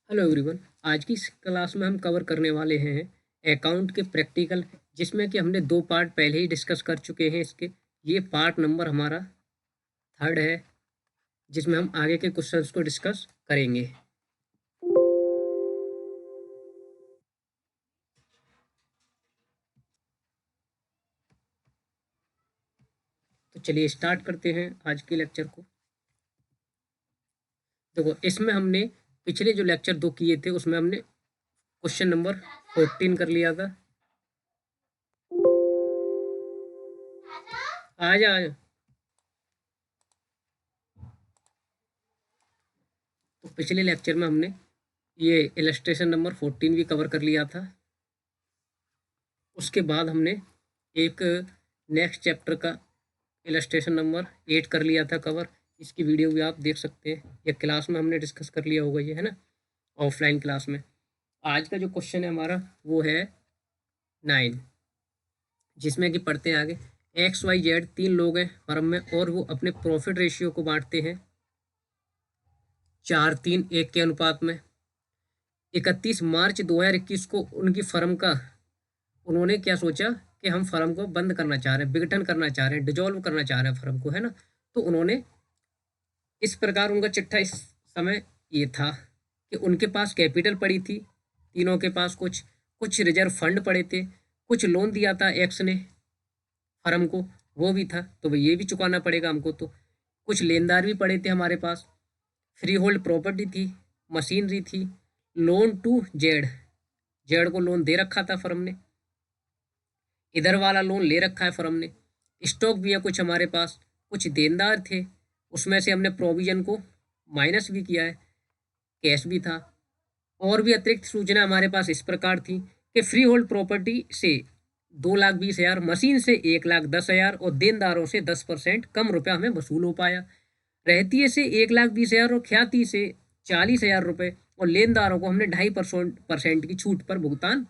Hello everyone. आज की इस क्लास में हम कवर करने वाले हैं अकाउंट के प्रैक्टिकल, जिसमें कि हमने दो पार्ट पहले ही डिस्कस कर चुके हैं इसके। ये पार्ट नंबर हमारा थर्ड है, जिसमें हम आगे के क्वेश्चंस को डिस्कस करेंगे। तो चलिए स्टार्ट करते हैं आज के लेक्चर को। देखो, इसमें हमने पिछले जो लेक्चर दो किए थे उसमें हमने क्वेश्चन नंबर 14 कर लिया था। आ जा तो पिछले लेक्चर में हमने ये इलस्ट्रेशन नंबर 14 भी कवर कर लिया था। उसके बाद हमने एक नेक्स्ट चैप्टर का इलस्ट्रेशन नंबर 8 कर लिया था कवर। इसकी वीडियो भी आप देख सकते हैं, या क्लास में हमने डिस्कस कर लिया होगा ये, है ना, ऑफलाइन क्लास में। आज का जो क्वेश्चन है हमारा वो है 9, जिसमें कि पढ़ते हैं आगे। XYZ 3 लोग हैं फर्म में और वो अपने प्रॉफिट रेशियो को बांटते हैं 4-3-1 के अनुपात में। 31 मार्च 2021 को उनकी फर्म का उन्होंने क्या सोचा कि हम फर्म को बंद करना चाह रहे हैं, विघटन करना चाह रहे हैं, डिजोल्व करना चाह रहे हैं फर्म को, है ना। तो उन्होंने इस प्रकार उनका चिट्ठा इस समय ये था कि उनके पास कैपिटल पड़ी थी, तीनों के पास कुछ कुछ रिजर्व फंड पड़े थे, कुछ लोन दिया था एक्स ने फर्म को, वो भी था, तो भाई ये भी चुकाना पड़ेगा हमको। तो कुछ लेनदार भी पड़े थे हमारे पास, फ्री होल्ड प्रॉपर्टी थी, मशीनरी थी, लोन टू जेड, जेड को लोन दे रखा था फर्म ने, इधर वाला लोन ले रखा है फर्म ने, स्टॉक भी है कुछ हमारे पास, कुछ देनदार थे, उसमें से हमने प्रोविजन को माइनस भी किया है, कैश भी था। और भी अतिरिक्त सूचना हमारे पास इस प्रकार थी कि फ्री होल्ड प्रॉपर्टी से 2,20,000, मशीन से 1,10,000 और देनदारों से 10% कम रुपया हमें वसूल हो पाया। रहती से 1,20,000 और ख्याति से 40,000 रुपये, और लेनदारों को हमने 2.5% की छूट पर भुगतान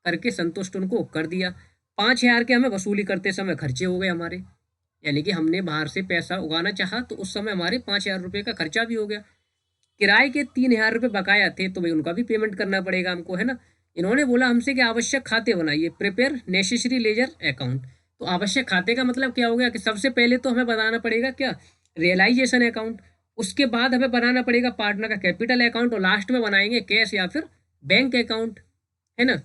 करके संतुष्ट उनको कर दिया। 5,000 के हमें वसूली करते समय खर्चे हो गए हमारे, यानी कि हमने बाहर से पैसा उगाना चाहा तो उस समय हमारे 5,000 रुपये का खर्चा भी हो गया। किराए के 3,000 रुपये बकाया थे, तो भाई उनका भी पेमेंट करना पड़ेगा हमको, है ना। इन्होंने बोला हमसे कि आवश्यक खाते बनाइए, प्रिपेयर नेसेसरी लेजर अकाउंट। तो आवश्यक खाते का मतलब क्या हो गया कि सबसे पहले तो हमें बनाना पड़ेगा क्या, रियलाइजेशन अकाउंट। उसके बाद हमें बनाना पड़ेगा पार्टनर का कैपिटल अकाउंट, और लास्ट में बनाएंगे कैश या फिर बैंक अकाउंट, है ना।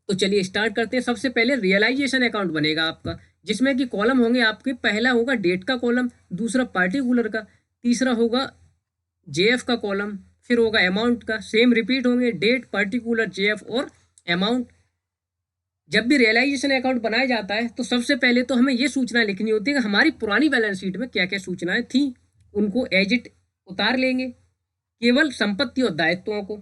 तो चलिए स्टार्ट करते हैं। सबसे पहले रियलाइजेशन अकाउंट बनेगा आपका, जिसमें कि कॉलम होंगे आपके, पहला होगा डेट का कॉलम, दूसरा पार्टिकुलर का, तीसरा होगा जेएफ का कॉलम, फिर होगा अमाउंट का। सेम रिपीट होंगे, डेट, पर्टिकुलर, जेएफ और अमाउंट। जब भी रियलाइजेशन अकाउंट बनाया जाता है तो सबसे पहले तो हमें ये सूचना लिखनी होती है कि हमारी पुरानी बैलेंस शीट में क्या क्या सूचनाएं थी, उनको एज इट उतार लेंगे। केवल संपत्ति और दायित्वों को,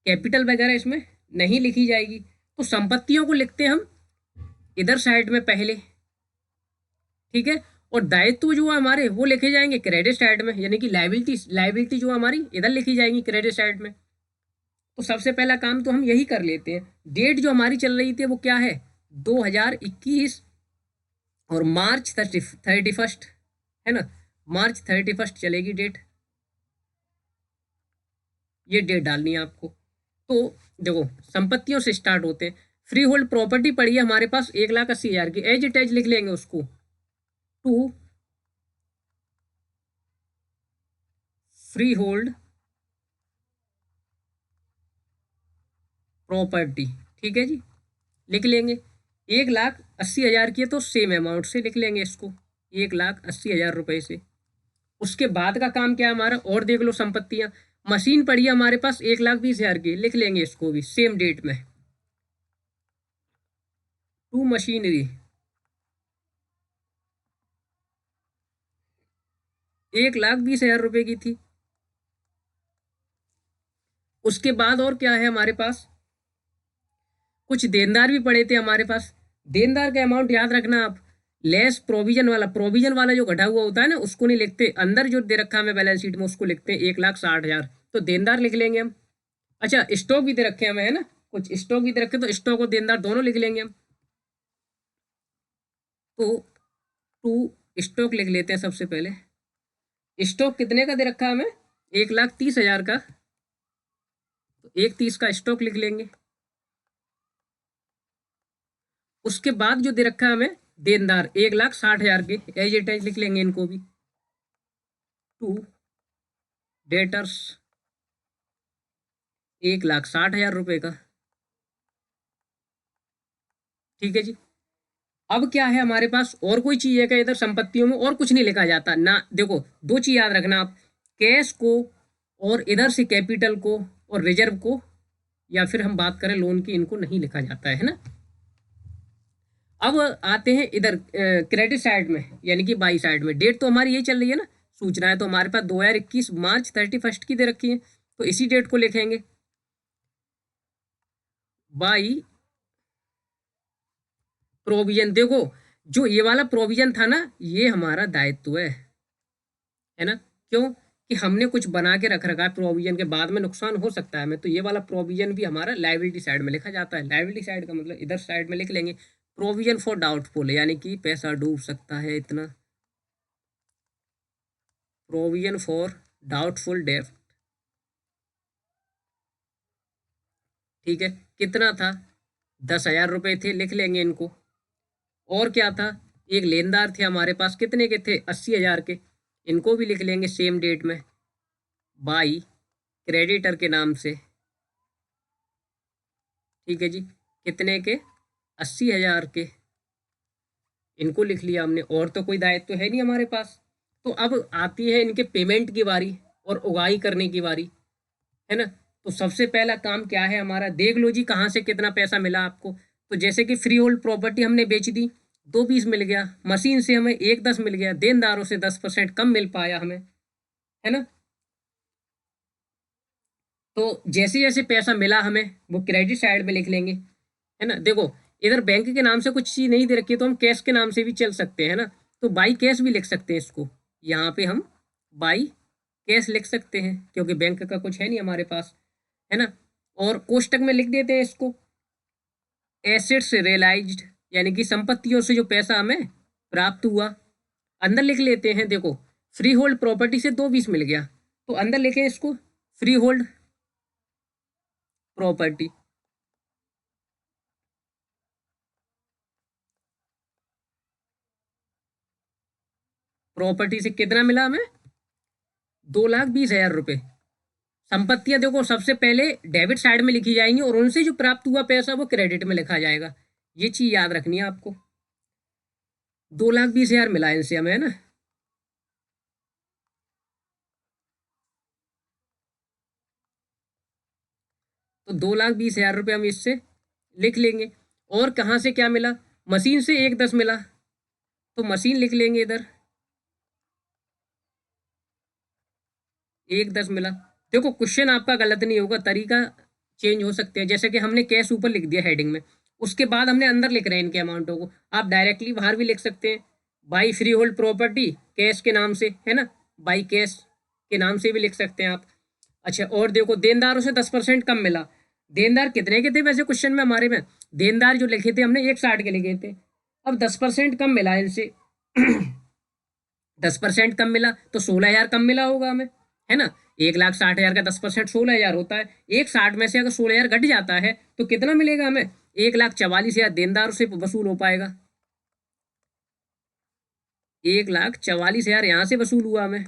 कैपिटल वगैरह इसमें नहीं लिखी जाएगी। तो संपत्तियों को लिखते हैं हम इधर साइड में पहले, ठीक है। और दायित्व जो है हमारे वो लिखे जाएंगे क्रेडिट साइड में, यानी कि लाइबिलिटी लाइबिलिटी जो हमारी इधर लिखी जाएंगी क्रेडिट साइड में। तो सबसे पहला काम तो हम यही कर लेते हैं। डेट जो हमारी चल रही थी वो क्या है, 2021 और मार्च 31, है ना, मार्च 31 चलेगी डेट। ये डेट डालनी है आपको। तो देखो, संपत्तियों से स्टार्ट होते हैं। फ्री होल्ड प्रॉपर्टी पड़ी है हमारे पास 1,80,000 की, एज इट एज लिख लेंगे उसको, टू फ्री होल्ड प्रॉपर्टी, ठीक है जी, लिख लेंगे। 1,80,000 की है तो सेम अमाउंट से लिख लेंगे इसको, 1,80,000 रुपये से। उसके बाद का काम क्या है हमारा, और देख लो संपत्तियां। मशीन पड़ी है हमारे पास 1,20,000 की, लिख लेंगे इसको भी सेम डेट में, टू मशीनरी, 1,20,000 रुपये की थी। उसके बाद और क्या है हमारे पास, कुछ देनदार भी पड़े थे हमारे पास। देनदार का अमाउंट याद रखना आप, लेस प्रोविजन वाला, प्रोविजन वाला जो घटा हुआ होता है ना उसको नहीं लिखते, अंदर जो दे रखा है हमें बैलेंस शीट में उसको लिखते हैं 1,60,000, तो देनदार लिख लेंगे हम। अच्छा, स्टॉक भी दे रखे हमें, है ना, कुछ स्टॉक भी दे रखे, तो स्टॉक और देनदार दोनों लिख लेंगे हम। तो टू स्टॉक लिख लेते हैं सबसे पहले। स्टॉक कितने का दे रखा है हमें, 1,30,000 का, तो 1.30 का स्टॉक लिख लेंगे। उसके बाद जो दे रखा है हमें देनदार 1,60,000 के, एज इट एज लिख लेंगे इनको भी। टू डेटर्स 1,60,000 रुपए का। ठीक है जी। अब क्या है हमारे पास, और कोई चीज है क्या इधर संपत्तियों में? और कुछ नहीं लिखा जाता ना। देखो दो चीज याद रखना आप, कैश को और इधर से कैपिटल को और रिजर्व को, या फिर हम बात करें लोन की, इनको नहीं लिखा जाता है ना। अब आते हैं इधर क्रेडिट साइड में, यानी कि बाई साइड में। डेट तो हमारी यही चल रही है ना, सूचना है तो हमारे पास 2021 मार्च 31 की दे रखी है, तो इसी डेट को लिखेंगे। बाई प्रोविजन, देखो जो ये वाला प्रोविजन था ना, ये हमारा दायित्व है ना। क्यों? कि हमने कुछ बना के रख रखा है प्रोविजन के, बाद में नुकसान हो सकता है हमें, तो ये वाला प्रोविजन भी हमारा लायबिलिटी साइड में लिखा जाता है। लायबिलिटी साइड का मतलब इधर साइड में लिख लेंगे प्रोविजन फॉर डाउटफुल, यानी कि पैसा डूब सकता है इतना। प्रोविजन फॉर डाउटफुल डेट, ठीक है। कितना था? 10,000 रुपये थे, लिख लेंगे इनको। और क्या था? एक लेनदार थे हमारे पास, कितने के थे? 80,000 के, इनको भी लिख लेंगे सेम डेट में बाई क्रेडिटर के नाम से। ठीक है जी। कितने के? 80,000 के, इनको लिख लिया हमने। और तो कोई दायित्व तो है नहीं हमारे पास। तो अब आती है इनके पेमेंट की बारी और उगाही करने की बारी, है ना। तो सबसे पहला काम क्या है हमारा, देख लो जी कहाँ से कितना पैसा मिला आपको। तो जैसे कि फ्री होल्ड प्रॉपर्टी हमने बेच दी, 2.20 मिल गया। मशीन से हमें 1.10 मिल गया। देनदारों से 10% कम मिल पाया हमें, है ना। तो जैसे जैसे पैसा मिला हमें, वो क्रेडिट साइड में लिख लेंगे, है ना। देखो इधर बैंक के नाम से कुछ चीज़ नहीं दे रखी है, तो हम कैश के नाम से भी चल सकते हैं ना। तो बाई कैश भी लिख सकते हैं इसको, यहाँ पे हम बाई कैश लिख सकते हैं, क्योंकि बैंक का कुछ है नहीं हमारे पास, है ना। और कोष्टक में लिख देते हैं इसको एसेट्स रियलाइज्ड, यानी कि संपत्तियों से जो पैसा हमें प्राप्त हुआ। अंदर लिख लेते हैं, देखो फ्री होल्ड प्रॉपर्टी से 2.20 मिल गया, तो अंदर लिखें इसको फ्री होल्ड प्रॉपर्टी। प्रॉपर्टी से कितना मिला हमें? 2,20,000 रुपये। संपत्तियां देखो सबसे पहले डेबिट साइड में लिखी जाएंगी, और उनसे जो प्राप्त हुआ पैसा वो क्रेडिट में लिखा जाएगा। ये चीज याद रखनी है आपको। 2,20,000 मिला इनसे हमें, है ना। तो 2,20,000 रुपये हम इससे लिख लेंगे। और कहाँ से क्या मिला? मशीन से 1.10 मिला, तो मशीन लिख लेंगे इधर 1.10 मिला। देखो क्वेश्चन आपका गलत नहीं होगा, तरीका चेंज हो सकते हैं। जैसे कि हमने कैश ऊपर लिख दिया हेडिंग में, उसके बाद हमने अंदर लिख रहे हैं इनके अमाउंटों को। आप डायरेक्टली बाहर भी लिख सकते हैं, by free hold property cash के नाम से, है ना। बाई कैश के नाम से भी लिख सकते हैं आप। अच्छा, और देखो देनदारों से 10% कम मिला। देनदार कितने के थे वैसे क्वेश्चन में हमारे में? देनदार जो लिखे थे हमने 1.60 के लिखे थे। अब 10% कम मिला इनसे 10% कम मिला, तो 16,000 कम मिला होगा हमें, है ना। 1,60,000 का 10% 16,000 होता है। 1.60 में से अगर 16,000 घट जाता है तो कितना मिलेगा हमें? 1,44,000 देनदारों से वसूल हो पाएगा। 1,44,000 यहाँ से वसूल हुआ हमें,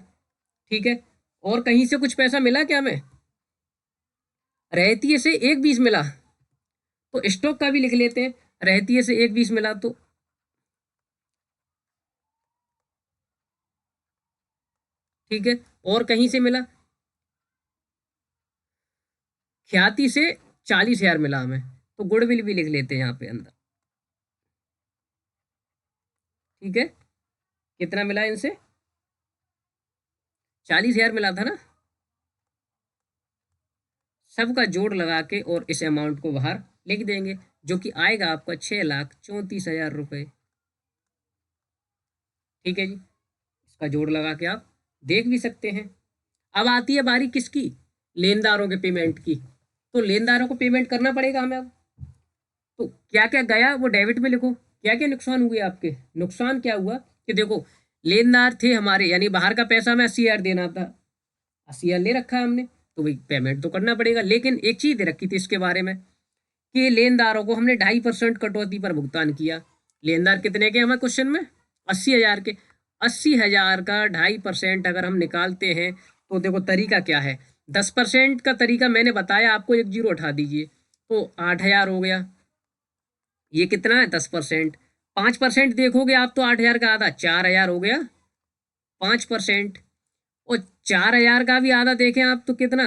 ठीक है। और कहीं से कुछ पैसा मिला क्या हमें? रहतिये से 1.20 मिला, तो स्टॉक का भी लिख लेते हैं। रहतिये से 1.20 मिला, तो ठीक है। और कहीं से मिला? ख्याति से 40,000 मिला हमें, तो गुडविल भी लिख लेते हैं यहाँ पे अंदर, ठीक है। कितना मिला इनसे? 40,000 मिला था ना। सबका जोड़ लगा के और इस अमाउंट को बाहर लिख देंगे, जो कि आएगा आपका 6,34,000 रुपये। ठीक है जी। इसका जोड़ लगा के आप देख भी सकते हैं। अब आती है बारी किसकी? लेनदारों के पेमेंट की। तो लेनदारों को पेमेंट करना पड़ेगा हमें अब। तो क्या क्या गया वो डेबिट में लिखो। क्या क्या नुकसान हुए आपके? नुकसान क्या हुआ कि देखो लेनदार थे हमारे, यानी बाहर का पैसा हमें 80,000 देना था, 80,000 ले रखा है हमने, तो भाई पेमेंट तो करना पड़ेगा। लेकिन एक चीज़ दे रखी थी इसके बारे में कि लेनदारों को हमने 2.5% कटौती पर भुगतान किया। लेनदार कितने के हमारे क्वेश्चन में? 80,000 के। 80,000 का 2.5% अगर हम निकालते हैं तो देखो तरीका क्या है। 10% का तरीका मैंने बताया आपको, एक जीरो उठा दीजिए तो 8,000 हो गया। ये कितना है? 10%। 5% देखोगे आप तो 8,000 का आधा 4,000 हो गया 5%। और 4,000 का भी आधा देखें आप तो कितना?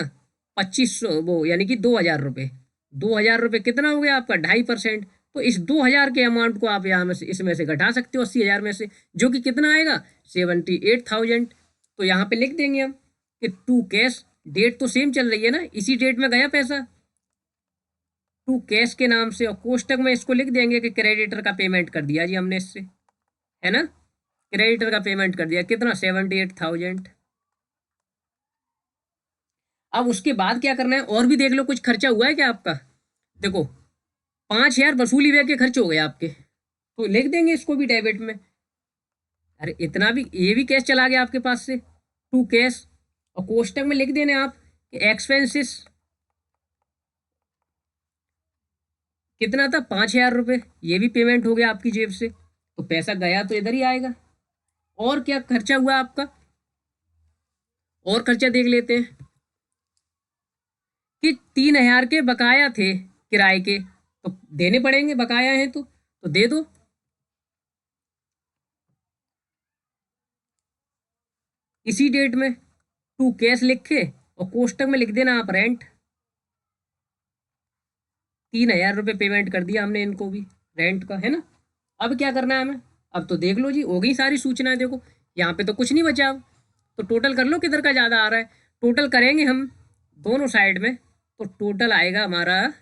2500, वो यानी कि 2,000 रुपये। 2,000 रुपये कितना हो गया आपका? 2.5%। तो इस 2,000 के अमाउंट को आप यहाँ में से इसमें से घटा सकते हो 80,000 में से, जो कि कितना आएगा? 78,000। तो यहाँ पे लिख देंगे हम कि टू कैश, डेट तो सेम चल रही है ना, इसी डेट में गया पैसा, टू कैश के नाम से। और कोष्टक में इसको लिख देंगे कि क्रेडिटर का पेमेंट कर दिया जी हमने इससे, है ना, क्रेडिटर का पेमेंट कर दिया। कितना? 78,000। अब उसके बाद क्या करना है? और भी देख लो, कुछ खर्चा हुआ है क्या आपका? देखो 5,000 वसूली व्यय के खर्च हो गए आपके, तो लिख देंगे इसको भी डेबिट में। अरे इतना भी, ये भी कैश चला गया आपके पास से, टू कैश। और कोष्टक में लिख देने आप कि एक्सपेंसिस कितना था? 5,000 रुपये। ये भी पेमेंट हो गया आपकी जेब से, तो पैसा गया तो इधर ही आएगा। और क्या खर्चा हुआ आपका? और खर्चा देख लेते हैं कि 3,000 के बकाया थे किराए के, तो देने पड़ेंगे, बकाया हैं तो दे दो। इसी डेट में टू कैश लिखे और कोष्टक में लिख देना आप रेंट। 3,000 रुपये पेमेंट कर दिया हमने इनको भी, रेंट का, है ना। अब क्या करना है हमें? अब तो देख लो जी, हो गई सारी सूचनाएं। देखो यहाँ पे तो कुछ नहीं बचा अब, तो टोटल कर लो किधर का ज़्यादा आ रहा है। टोटल करेंगे हम दोनों साइड में, तो टोटल आएगा हमारा,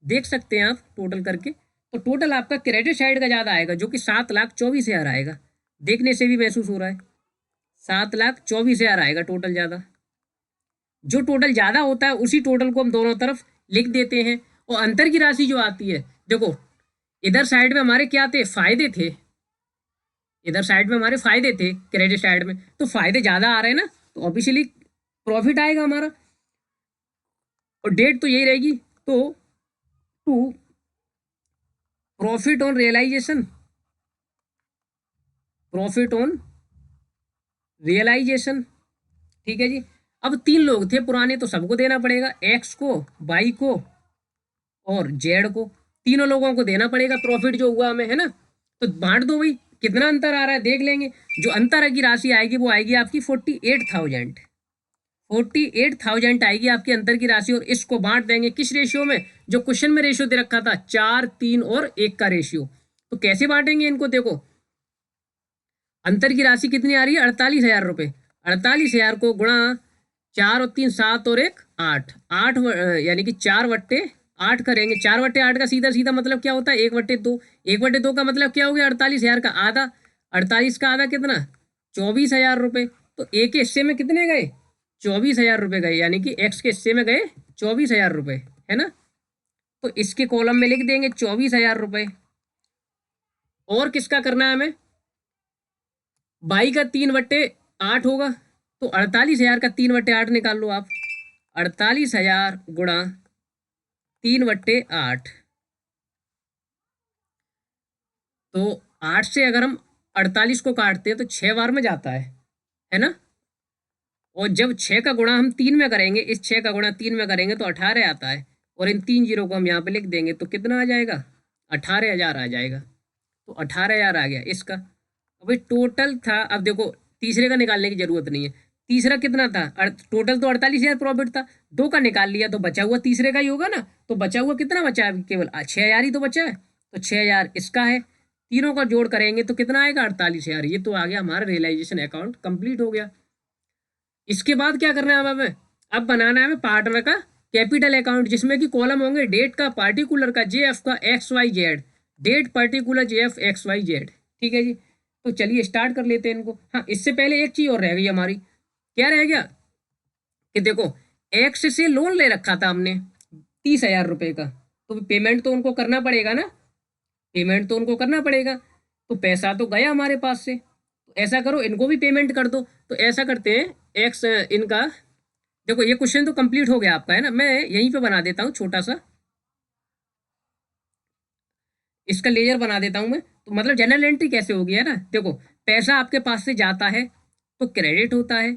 देख सकते हैं आप टोटल करके, तो टोटल आपका क्रेडिट साइड का ज़्यादा आएगा, जो कि 7,24,000 आएगा। देखने से भी महसूस हो रहा है 7,24,000 आएगा टोटल ज़्यादा। जो टोटल ज़्यादा होता है उसी टोटल को हम दोनों तरफ लिख देते हैं। और अंतर की राशि जो आती है, देखो इधर साइड में हमारे क्या थे? फायदे थे। इधर साइड में हमारे फायदे थे क्रेडिट साइड में, तो फायदे ज़्यादा आ रहे हैं ना, तो ऑब्वियसली प्रॉफिट आएगा हमारा। और डेट तो यही रहेगी, तो to profit on realisation, profit on realisation, ठीक है जी। अब 3 लोग थे पुराने, तो सबको देना पड़ेगा, एक्स को, वाई को और जेड को, तीनों लोगों को देना पड़ेगा प्रॉफिट जो हुआ हमें, है ना। तो बांट दो भाई, कितना अंतर आ रहा है देख लेंगे। जो अंतर की राशि आएगी वो आएगी आपकी 48,000। 48,000 आएगी आपकी अंतर की राशि। और इसको बांट देंगे किस रेशियो में? जो क्वेश्चन में रेशियो दे रखा था, 4, 3 और 1 का रेशियो। तो कैसे बांटेंगे इनको? देखो अंतर की राशि कितनी आ रही है? 48,000 रुपये। 48,000 को गुणा 4 और 3 7 और 1 8, 8 यानी कि 4/8 करेंगे। 4/8 का सीधा सीधा मतलब क्या होता है? 1/2। 1/2 का मतलब क्या हो गया? 48,000 का आधा। 48 का आधा कितना? 24,000 रुपये। तो ए के हिस्से में कितने गए? 24,000 रुपये गए, यानी कि एक्स के हिस्से में गए 24,000 रुपये, है ना। तो इसके कॉलम में लिख देंगे 24,000 रुपये। और किसका करना है हमें? बाई का 3/8 होगा, तो 48,000 का 3/8 निकाल लो आप। 48,000 गुणा 3/8, तो 8 से अगर हम 48 को काटते हैं तो 6 बार में जाता है ना। और जब 6 का गुणा हम 3 में करेंगे, इस 6 का गुणा 3 में करेंगे तो 18 आता है। और इन 3 जीरो को हम यहाँ पे लिख देंगे तो कितना आ जाएगा? 18,000 आ जाएगा। तो 18,000 आ गया इसका। अभी टोटल था, अब देखो तीसरे का निकालने की जरूरत नहीं है। तीसरा कितना था? टोटल तो 48,000 प्रॉफिट था, 2 का निकाल लिया तो बचा हुआ तीसरे का ही होगा ना। तो बचा हुआ कितना बचा है? केवल 6,000 ही तो बचा है, तो 6,000 इसका है। तीनों का जोड़ करेंगे तो कितना आएगा? 48,000। ये तो आ गया हमारा रियलाइजेशन अकाउंट, कंप्लीट हो गया। इसके बाद क्या करना है हमें? अब बनाना है हमें पार्टनर का कैपिटल अकाउंट, जिसमें कि कॉलम होंगे डेट का, पार्टिकुलर का, जेएफ का, XYZ, date particular JF XYZ, ठीक है जी। तो चलिए स्टार्ट कर लेते हैं इनको। हाँ, इससे पहले एक चीज और रह गई हमारी। क्या रह गया? कि देखो एक्स से लोन ले रखा था हमने 30,000 रुपये का, तो पेमेंट तो उनको करना पड़ेगा ना, पेमेंट तो उनको करना पड़ेगा। तो पैसा तो गया हमारे पास से, तो ऐसा करो इनको भी पेमेंट कर दो। तो ऐसा करते हैं, एक्स इनका देखो ये क्वेश्चन तो कंप्लीट हो गया आपका, है ना। मैं यहीं पे बना देता हूँ छोटा सा, इसका लेयर बना देता हूँ मैं। तो मतलब जनरल एंट्री कैसे होगी, है ना। देखो पैसा आपके पास से जाता है तो क्रेडिट होता है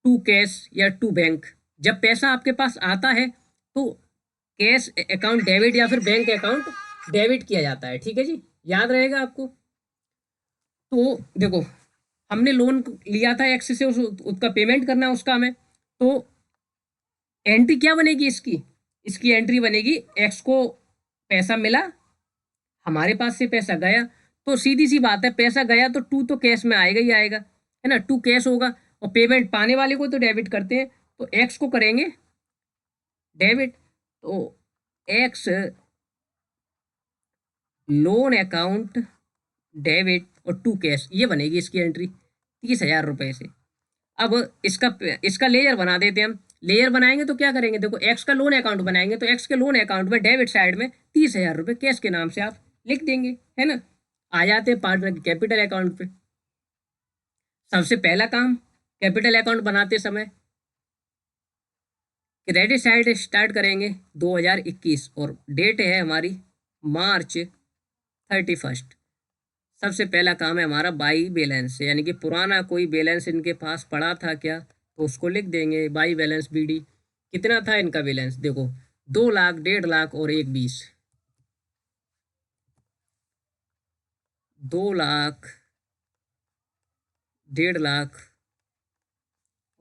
टू कैश या टू बैंक। जब पैसा आपके पास आता है तो कैश अकाउंट डेबिट या फिर बैंक अकाउंट डेबिट किया जाता है, ठीक है जी, याद रहेगा आपको। तो देखो हमने लोन लिया था एक्स से, उसका पेमेंट करना है उसका हमें। तो एंट्री क्या बनेगी इसकी, इसकी एंट्री बनेगी एक्स को पैसा मिला, हमारे पास से पैसा गया। तो सीधी सी बात है, पैसा गया तो टू तो कैश में आएगा ही आएगा, है ना, टू कैश होगा। और पेमेंट पाने वाले को तो डेबिट करते हैं, तो एक्स को करेंगे डेबिट। तो एक्स लोन अकाउंट डेबिट और टू कैश, ये बनेगी इसकी एंट्री 30,000 रुपये से। अब इसका लेयर बना देते हैं हम। लेयर बनाएंगे तो क्या करेंगे, देखो एक्स का लोन अकाउंट बनाएंगे तो एक्स के लोन अकाउंट में डेबिट साइड में 30,000 रुपये कैश के नाम से आप लिख देंगे, है ना। आ जाते हैं पार्टनर के कैपिटल अकाउंट पे। सबसे पहला काम कैपिटल अकाउंट बनाते समय क्रेडिट साइड स्टार्ट करेंगे 2021 और डेट है हमारी मार्च 31। सबसे पहला काम है हमारा बाई बैलेंस, यानी कि पुराना कोई बैलेंस इनके पास पड़ा था क्या, तो उसको लिख देंगे बाई बैलेंस बीडी। कितना था इनका बैलेंस, देखो 2 लाख, 1.5 लाख और 1 20। 2 लाख, 1.5 लाख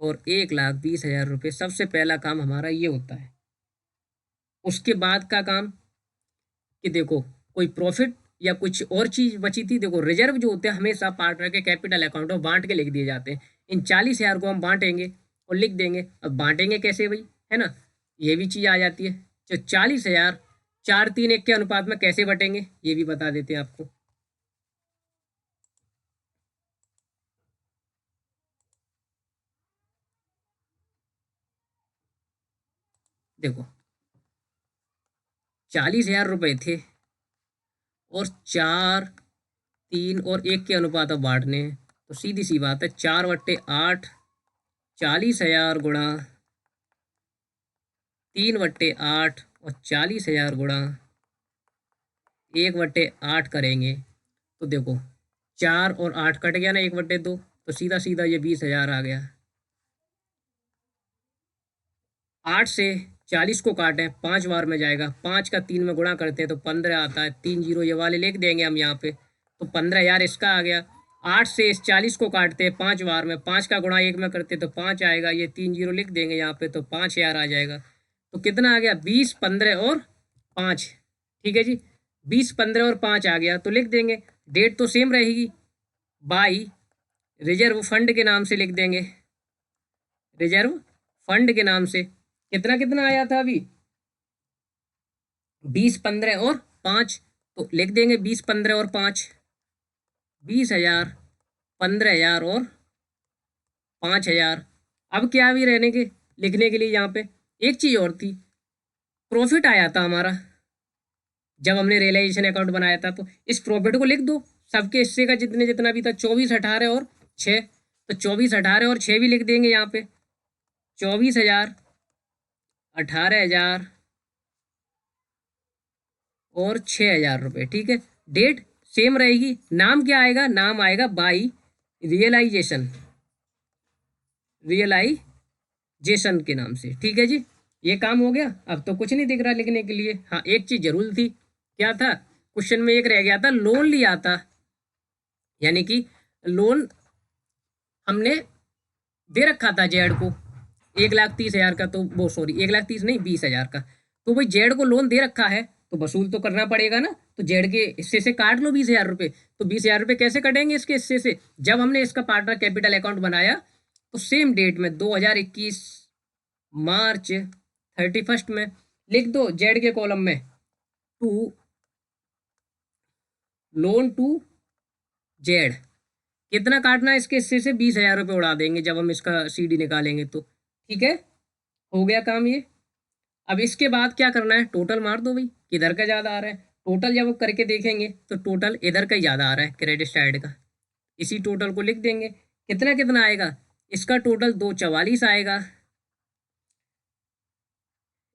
और 1,20,000 रुपये। सबसे पहला काम हमारा ये होता है। उसके बाद का काम कि देखो कोई प्रॉफिट या कुछ और चीज बची थी, देखो रिजर्व जो होते हैं हमेशा पार्टनर के कैपिटल अकाउंट में बांट के लिख दिए जाते हैं। इन 40,000 को हम बांटेंगे और लिख देंगे। अब बांटेंगे कैसे भाई, है ना, ये भी चीज आ जाती है। जो 40,000 4-3-1 के अनुपात में कैसे बटेंगे ये भी बता देते हैं आपको। देखो 40,000 रुपये थे और 4-3 और 1 के अनुपात में बांटने हैं, तो सीधी सी बात है 4/8, 40,000 गुणा 3/8 और 40,000 गुणा 1/8 करेंगे। तो देखो 4 और 8 कट गया ना 1/2, तो सीधा सीधा ये 20,000 आ गया। 8 से 40 को काटें 5 बार में जाएगा, 5 का 3 में गुणा करते हैं तो 15 आता है। 3 जीरो ये वाले लिख देंगे हम यहाँ पे, तो 15,000 इसका आ गया। 8 से इस 40 को काटते हैं 5 बार में, 5 का गुणा 1 में करते तो 5 आएगा। ये 3 जीरो लिख देंगे यहाँ पे, तो 5,000 आ जाएगा। तो कितना आ गया, 20, 15 और 5, ठीक है जी। 20, 15 और 5 आ गया, तो लिख देंगे। डेट तो सेम रहेगी, बाई रिजर्व फंड के नाम से लिख देंगे। रिजर्व फंड के नाम से कितना कितना आया था अभी, 20, 15 और 5, तो लिख देंगे 20, 15 और 5, 20,000, 15,000 और 5,000। अब क्या भी रहने के लिखने के लिए यहाँ पे एक चीज और थी, प्रॉफिट आया था हमारा जब हमने रियलाइजेशन अकाउंट बनाया था। तो इस प्रॉफिट को लिख दो, सबके हिस्से का जितने जितना भी था, 24, 18 और 6। तो 24, 18 और 6 भी लिख देंगे यहाँ पे। 24,000, 18,000 और 6,000 रुपये, ठीक है। डेट सेम रहेगी, नाम क्या आएगा, नाम आएगा बाई रियलाइजेशन, रियलाइजेशन के नाम से, ठीक है जी। ये काम हो गया। अब तो कुछ नहीं दिख रहा लिखने के लिए। हाँ एक चीज जरूर थी, क्या था, क्वेश्चन में एक रह गया था, लोन लिया था, यानी कि लोन हमने दे रखा था जेड को 1,30,000 का, तो वो सॉरी 1,30,000 नहीं 20,000 का। तो भाई जेड को लोन दे रखा है तो वसूल तो करना पड़ेगा ना, तो जेड के हिस्से से काट लो 20,000 रुपये। तो 20,000 रुपये कैसे कटेंगे इसके हिस्से से, जब हमने इसका पार्टनर कैपिटल अकाउंट बनाया तो सेम डेट में 2021 मार्च 31 में लिख दो जेड के कॉलम में टू लोन टू जेड। कितना काटना है इसके हिस्से से, 20,000 रुपये उड़ा देंगे जब हम इसका सीडी निकालेंगे तो, ठीक है, हो गया काम ये। अब इसके बाद क्या करना है, टोटल मार दो भाई, किधर का ज़्यादा आ रहा है। टोटल जब करके देखेंगे तो टोटल इधर का ही ज़्यादा आ रहा है क्रेडिट साइड का, इसी टोटल को लिख देंगे। कितना कितना आएगा, इसका टोटल 244 आएगा,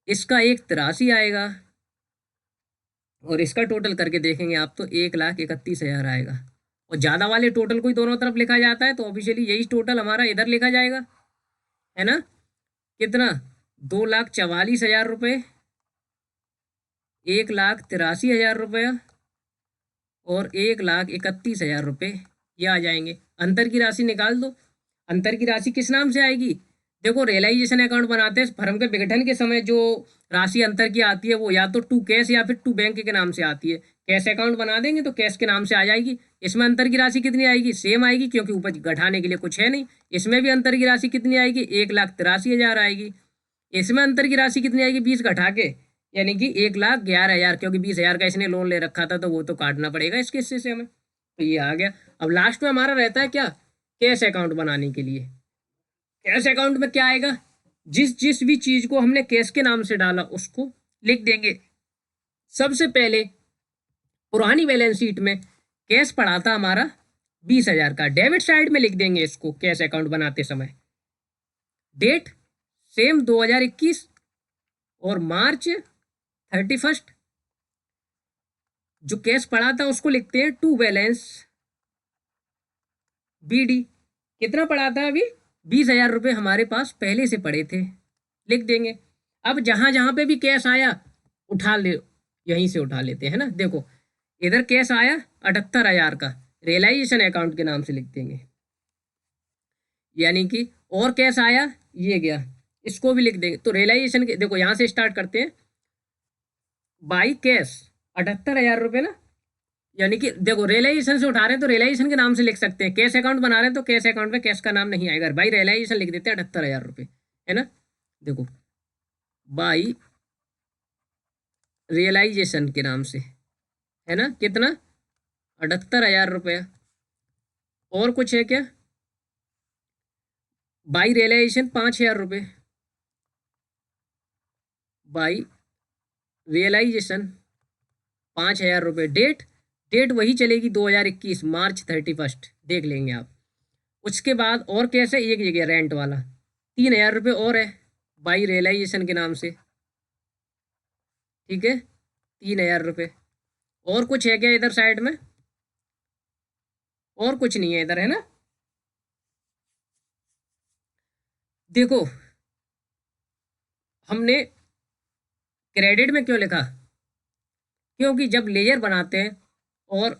इसका 183 आएगा, और इसका टोटल करके देखेंगे आप तो 1,31,000 आएगा। और ज़्यादा वाले टोटल को ही दोनों तरफ लिखा जाता है तो ऑफिशियली यही टोटल हमारा इधर लिखा जाएगा, है ना। कितना, 2,44,000 रुपये, 1,83,000 रुपये और 1,31,000 रुपये, ये आ जाएंगे। अंतर की राशि निकाल दो। अंतर की राशि किस नाम से आएगी? देखो, रियलाइजेशन अकाउंट बनाते हैं फर्म के विघटन के समय जो राशि अंतर की आती है वो या तो टू कैश या फिर टू बैंक के नाम से आती है। कैश अकाउंट बना देंगे तो कैश के नाम से आ जाएगी। इसमें अंतर की राशि कितनी आएगी? सेम आएगी, क्योंकि उपज घटाने के लिए कुछ है नहीं। इसमें भी अंतर की राशि कितनी आएगी? 1,83,000 आएगी। इसमें अंतर की राशि कितनी आएगी? 20 घटा के, यानी कि 1,11,000, क्योंकि 20,000 का इसने लोन ले रखा था तो वो तो काटना पड़ेगा इसके हिस्से से हमें। तो ये आ गया। अब लास्ट में हमारा रहता है क्या? कैश अकाउंट बनाने के लिए। कैश अकाउंट में क्या आएगा? जिस जिस भी चीज को हमने कैश के नाम से डाला उसको लिख देंगे। सबसे पहले पुरानी बैलेंस शीट में कैश पड़ा था हमारा 20,000 का, डेबिट साइड में लिख देंगे इसको कैश अकाउंट बनाते समय। डेट सेम 2021 और मार्च 31, जो कैश पड़ा था उसको लिखते हैं टू बैलेंस BD। कितना पड़ा था अभी? 20,000 रुपये हमारे पास पहले से पड़े थे, लिख देंगे। अब जहां जहां पे भी कैश आया उठा ले, यहीं से उठा लेते हैं ना। देखो, इधर कैश आया 78,000 का, रियलाइजेशन अकाउंट के नाम से लिख देंगे, यानी कि और कैश आया ये गया, इसको भी लिख देंगे। तो रियलाइजेशन के, देखो यहां से स्टार्ट करते हैं। बाई कैश 78,000 रुपये ना, यानी कि देखो रियलाइजेशन से उठा रहे हैं तो रियलाइजेशन के नाम से लिख सकते हैं। कैश अकाउंट बना रहे हैं तो कैश अकाउंट में कैश का नाम नहीं आएगा, भाई रियलाइजेशन लिख देते हैं 78,000 रुपये, है ना। देखो, बाई रियलाइजेशन के नाम से, है ना, कितना? 78,000 रुपया। और कुछ है क्या? बाई रियलाइजेशन 5,000 रुपये, बाई रियलाइजेशन 5,000 रुपये। डेट, डेट वही चलेगी 2021 मार्च 31, देख लेंगे आप। उसके बाद और कैसे, एक जगह रेंट वाला 3,000 रुपये और है बाई रियलाइजेशन के नाम से, ठीक है, 3,000 रुपये। और कुछ है क्या इधर साइड में? और कुछ नहीं है इधर, है ना। देखो, हमने क्रेडिट में क्यों लिखा? क्योंकि जब लेजर बनाते हैं और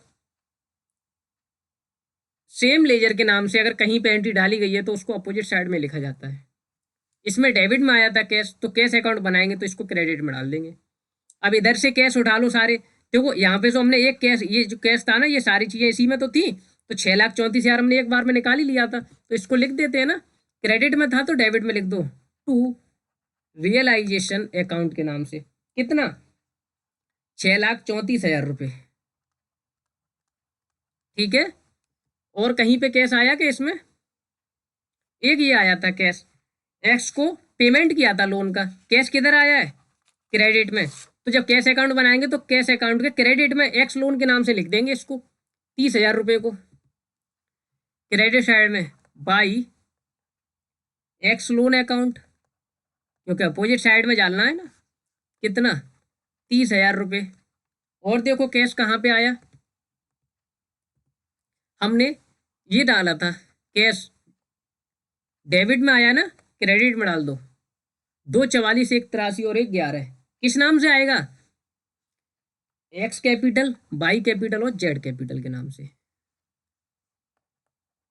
सेम लेजर के नाम से अगर कहीं पे एंट्री डाली गई है तो उसको अपोजिट साइड में लिखा जाता है। इसमें डेबिट में आया था कैश, तो कैश अकाउंट बनाएंगे तो इसको क्रेडिट में डाल देंगे। अब इधर से कैश उठा लो सारे। देखो यहाँ पे तो हमने एक कैश, ये जो कैश था ना, ये सारी चीजें इसी में तो थी, तो 6,34,000 हमने एक बार में निकाल ही लिया था, तो इसको लिख देते हैं ना। क्रेडिट में था तो डेबिट में लिख दो, टू रियलाइजेशन अकाउंट के नाम से। कितना? 6,34,000 रुपये, ठीक है। और कहीं पे कैश आया कि इसमें एक ये आया था कैश, एक्स को पेमेंट किया था लोन का, कैश किधर आया है? क्रेडिट में। तो जब कैश अकाउंट बनाएंगे तो कैश अकाउंट के क्रेडिट में एक्स लोन के नाम से लिख देंगे इसको, 30,000 रुपये को क्रेडिट साइड में बाई एक्स लोन अकाउंट, क्योंकि अपोजिट साइड में डालना है ना। कितना? 30,000 रुपये। और देखो कैश कहाँ पे आया, हमने ये डाला था कैश, डेबिट में आया ना, क्रेडिट में डाल दो। 244, 183 और 111 किस नाम से आएगा? एक्स कैपिटल, बाई कैपिटल और जेड कैपिटल के नाम से।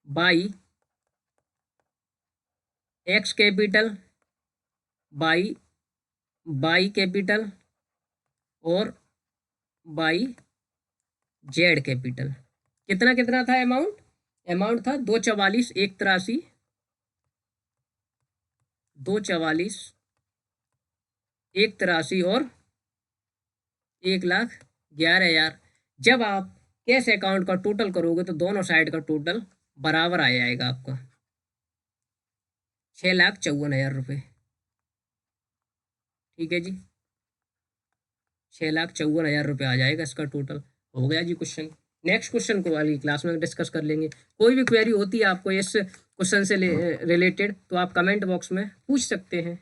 By x capital, by by capital और बाई जेड कैपिटल। कितना कितना था अमाउंट? अमाउंट था 244, 183, 244, 183 और 1,11,000। जब आप कैश अकाउंट का टोटल करोगे तो दोनों साइड का टोटल बराबर आ जाएगा आपका, 6,54,000 रुपये, ठीक है जी। 6,54,000 रुपये आ जाएगा इसका टोटल। हो गया जी क्वेश्चन। नेक्स्ट क्वेश्चन को अगली क्लास में डिस्कस कर लेंगे। कोई भी क्वेरी होती है आपको इस क्वेश्चन से रिलेटेड तो आप कमेंट बॉक्स में पूछ सकते हैं।